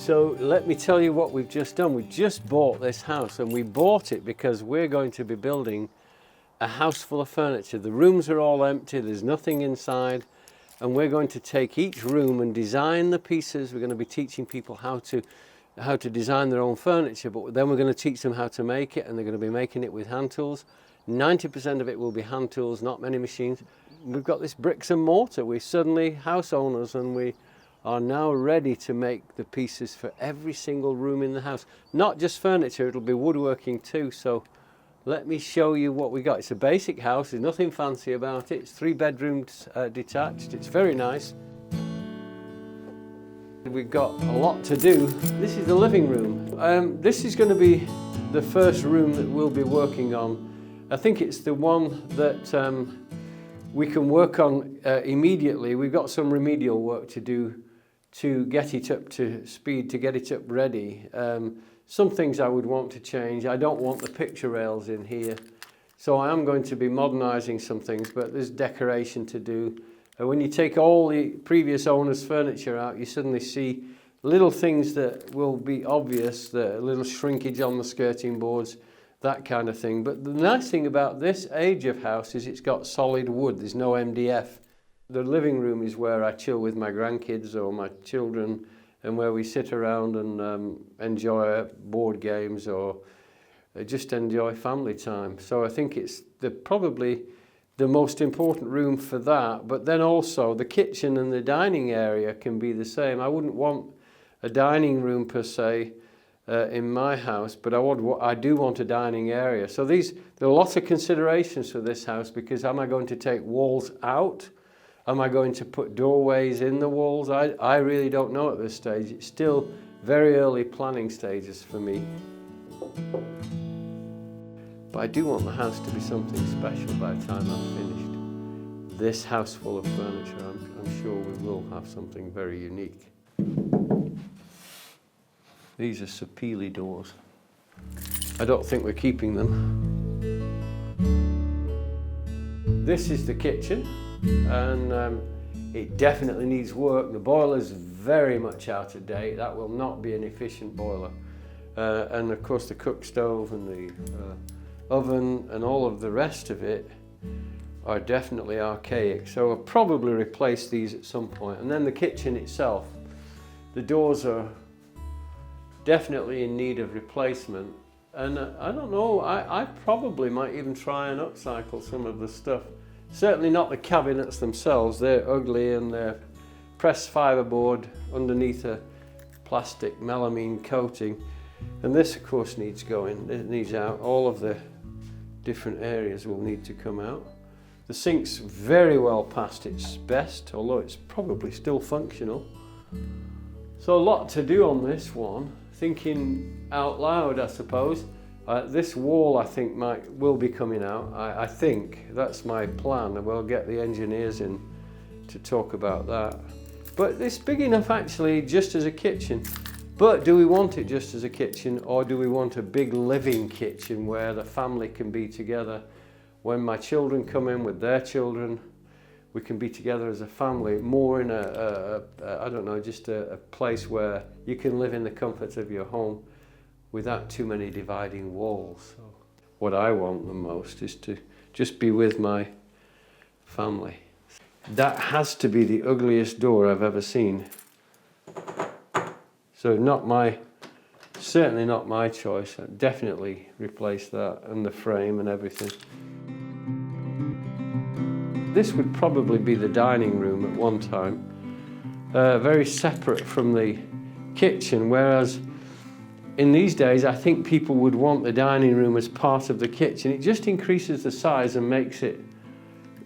So let me tell you what we've just done. We just bought this house, and we bought it because we're going to be building a house full of furniture. The rooms are all empty, there's nothing inside, and we're going to take each room and design the pieces. We're going to be teaching people how to design their own furniture, but then we're going to teach them how to make it, and they're going to be making it with hand tools. 90% of it will be hand tools, not many machines. We've got this bricks and mortar. We're suddenly house owners, and we are now ready to make the pieces for every single room in the house. Not just furniture, it'll be woodworking too. So let me show you what we got. It's a basic house, there's nothing fancy about it. It's 3 bedrooms detached, it's very nice. We've got a lot to do. This is the living room. This is going to be the first room that we'll be working on. I think it's the one that we can work on immediately. We've got some remedial work to do to get it up to speed, to get it up ready. Some things I would want to change. I don't want the picture rails in here, so I am going to be modernising some things, but there's decoration to do. When you take all the previous owner's furniture out, you suddenly see little things that will be obvious, the little shrinkage on the skirting boards, that kind of thing. But the nice thing about this age of house is it's got solid wood, there's no MDF. The living room is where I chill with my grandkids or my children, and where we sit around and enjoy board games or just enjoy family time. So I think it's probably the most important room for that. But then also the kitchen and the dining area can be the same. I wouldn't want a dining room per se in my house, but I do want a dining area. So there are lots of considerations for this house, because am I going to take walls out? Am I going to put doorways in the walls? I really don't know at this stage. It's still very early planning stages for me. But I do want the house to be something special by the time I've finished this house full of furniture. I'm sure we will have something very unique. These are Sapele doors. I don't think we're keeping them. This is the kitchen, and it definitely needs work. The boiler's very much out of date. That will not be an efficient boiler. And of course the cook stove and the oven and all of the rest of it are definitely archaic. So I'll probably replace these at some point. And then the kitchen itself, the doors are definitely in need of replacement. And I don't know, I probably might even try and upcycle some of the stuff. Certainly not the cabinets themselves, they're ugly and they're pressed fiberboard underneath a plastic melamine coating. And this of course needs going, it needs out. All of the different areas will need to come out. The sink's very well past its best, although it's probably still functional. So a lot to do on this one. Thinking out loud, I suppose. This wall I think will be coming out. I think that's my plan, and we'll get the engineers in to talk about that. But it's big enough actually just as a kitchen. But do we want it just as a kitchen, or do we want a big living kitchen where the family can be together? When my children come in with their children, we can be together as a family, more in I don't know, just a place where you can live in the comfort of your home without too many dividing walls. So what I want the most is to just be with my family. That has to be the ugliest door I've ever seen. So certainly not my choice. I'd definitely replace that, and the frame and everything. This would probably be the dining room at one time, very separate from the kitchen, whereas in these days I think people would want the dining room as part of the kitchen. It just increases the size and makes it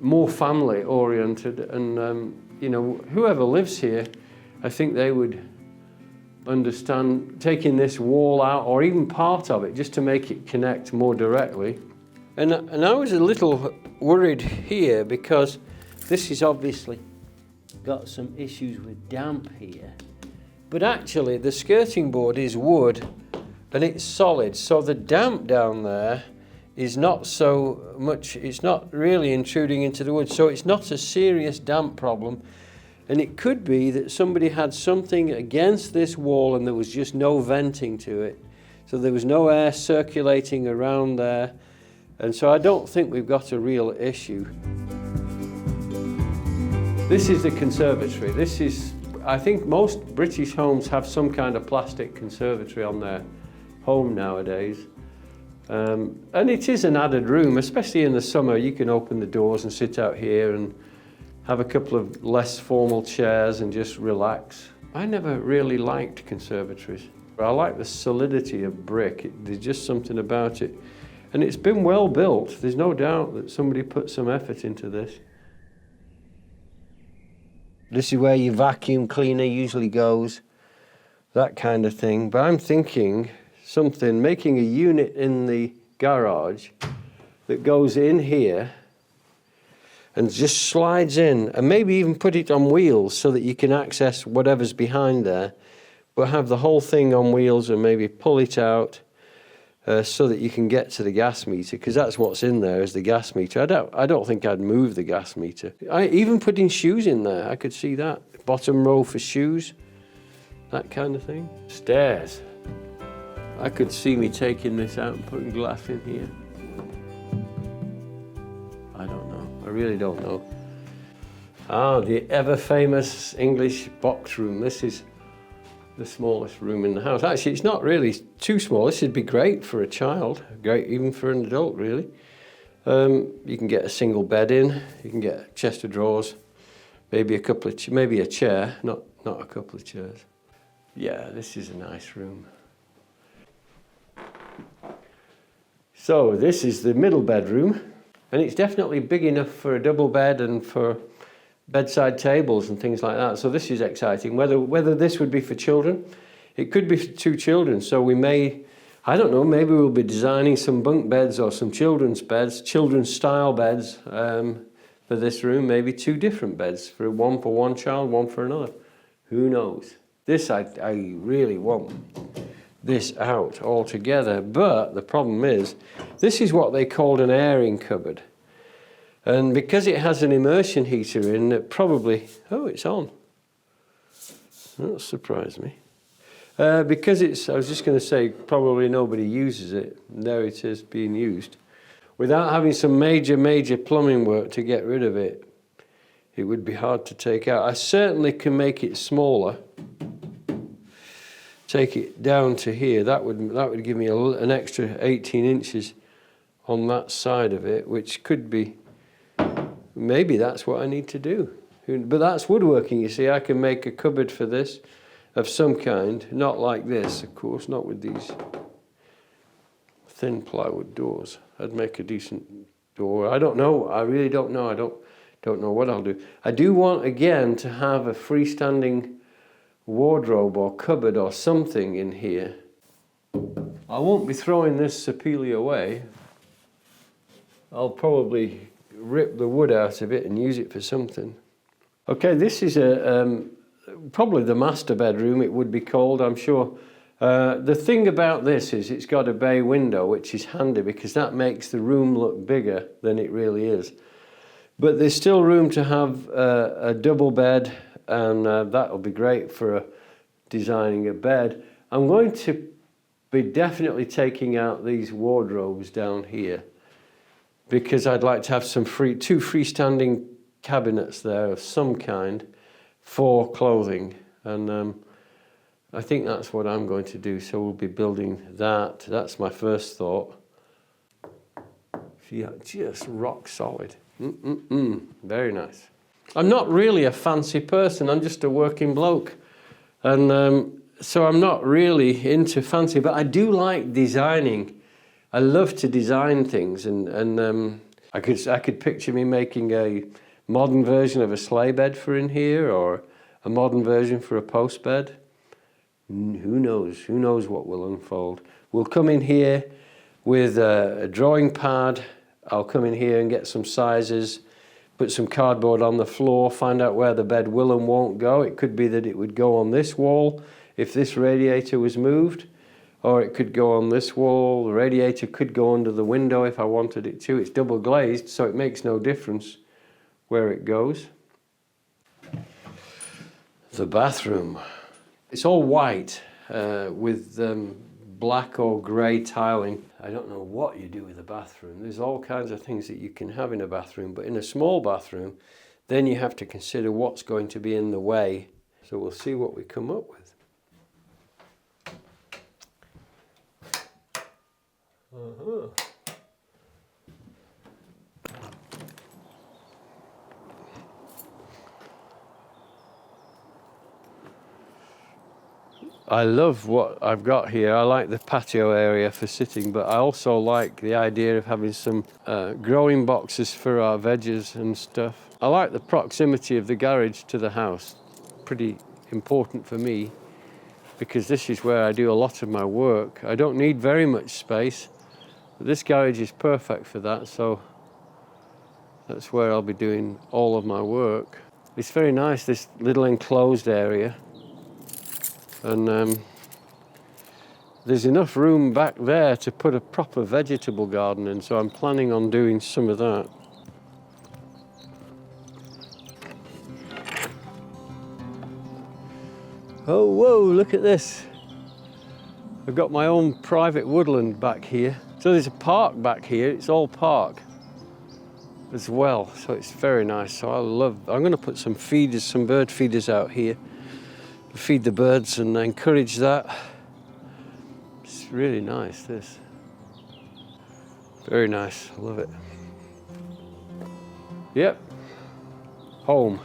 more family oriented, and you know, whoever lives here, I think they would understand taking this wall out, or even part of it, just to make it connect more directly. And I was a little worried here because this is obviously got some issues with damp here. But actually the skirting board is wood and it's solid, so the damp down there is not so much, it's not really intruding into the wood, so it's not a serious damp problem. And it could be that somebody had something against this wall and there was just no venting to it. So there was no air circulating around there. And so I don't think we've got a real issue. This is the conservatory. This is, I think most British homes have some kind of plastic conservatory on their home nowadays. And it is an added room, especially in the summer. You can open the doors and sit out here and have a couple of less formal chairs and just relax. I never really liked conservatories. I like the solidity of brick. There's just something about it. And it's been well built. There's no doubt that somebody put some effort into this. This is where your vacuum cleaner usually goes, that kind of thing. But I'm thinking something, making a unit in the garage that goes in here and just slides in, and maybe even put it on wheels so that you can access whatever's behind there, but have the whole thing on wheels and maybe pull it out so that you can get to the gas meter, because that's what's in there is the gas meter. I don't think I'd move the gas meter. Even putting shoes in there, I could see that. Bottom row for shoes, that kind of thing. Stairs. I could see me taking this out and putting glass in here. I don't know. I really don't know. Ah, the ever-famous English box room. This is the smallest room in the house. Actually, it's not really too small. This would be great for a child, great even for an adult, really. You can get a single bed in. You can get a chest of drawers, maybe a couple of, maybe a chair, not a couple of chairs. Yeah, this is a nice room. So this is the middle bedroom, and it's definitely big enough for a double bed and for bedside tables and things like that. So this is exciting. Whether this would be for children, it could be for 2 children. So we may, I don't know, maybe we'll be designing some bunk beds or some children's beds, children's style beds for this room. Maybe 2 different beds, one for one child, one for another. Who knows? This, I really want this out altogether. But the problem is, this is what they called an airing cupboard. And because it has an immersion heater in, it probably, oh, it's on. That surprised me. Because it's, I was just going to say, probably nobody uses it. There it is being used. Without having some major plumbing work to get rid of it, it would be hard to take out. I certainly can make it smaller. Take it down to here. That would give me an extra 18 inches on that side of it, which could be, maybe that's what I need to do. But that's woodworking, you see. I can make a cupboard for this of some kind, not like this, of course, not with these thin plywood doors. I'd make a decent door. I don't know. I really don't know. I don't know what I'll do. I do want, again, to have a freestanding wardrobe or cupboard or something in here. I won't be throwing this sapele away. I'll probably rip the wood out of it and use it for something. Okay, this is probably the master bedroom, it would be called, I'm sure. The thing about this is it's got a bay window, which is handy because that makes the room look bigger than it really is. But there's still room to have a double bed, and that'll be great for designing a bed. I'm going to be definitely taking out these wardrobes down here because I'd like to have some two freestanding cabinets there of some kind for clothing, and I think that's what I'm going to do. So we'll be building that. That's my first thought. Yeah, just rock solid. Very nice. I'm not really a fancy person. I'm just a working bloke, and so I'm not really into fancy. But I do like designing. I love to design things, and I could picture me making a modern version of a sleigh bed for in here, or a modern version for a post bed. Who knows? Who knows what will unfold? We'll come in here with a drawing pad. I'll come in here and get some sizes, put some cardboard on the floor, find out where the bed will and won't go. It could be that it would go on this wall if this radiator was moved, or it could go on this wall. The radiator could go under the window if I wanted it to. It's double glazed, so it makes no difference where it goes. The bathroom. It's all white with black or grey tiling. I don't know what you do with a bathroom. There's all kinds of things that you can have in a bathroom, but in a small bathroom, then you have to consider what's going to be in the way. So we'll see what we come up with. I love what I've got here. I like the patio area for sitting, but I also like the idea of having some growing boxes for our veggies and stuff. I like the proximity of the garage to the house. Pretty important for me because this is where I do a lot of my work. I don't need very much space, but this garage is perfect for that, so that's where I'll be doing all of my work. It's very nice, this little enclosed area. And there's enough room back there to put a proper vegetable garden in, so I'm planning on doing some of that. Oh, whoa, look at this. I've got my own private woodland back here. So there's a park back here, it's all park as well, so it's very nice. So I'm going to put some feeders, some bird feeders out here. Feed the birds and encourage that. It's really nice, this. Very nice, I love it. Yep, home.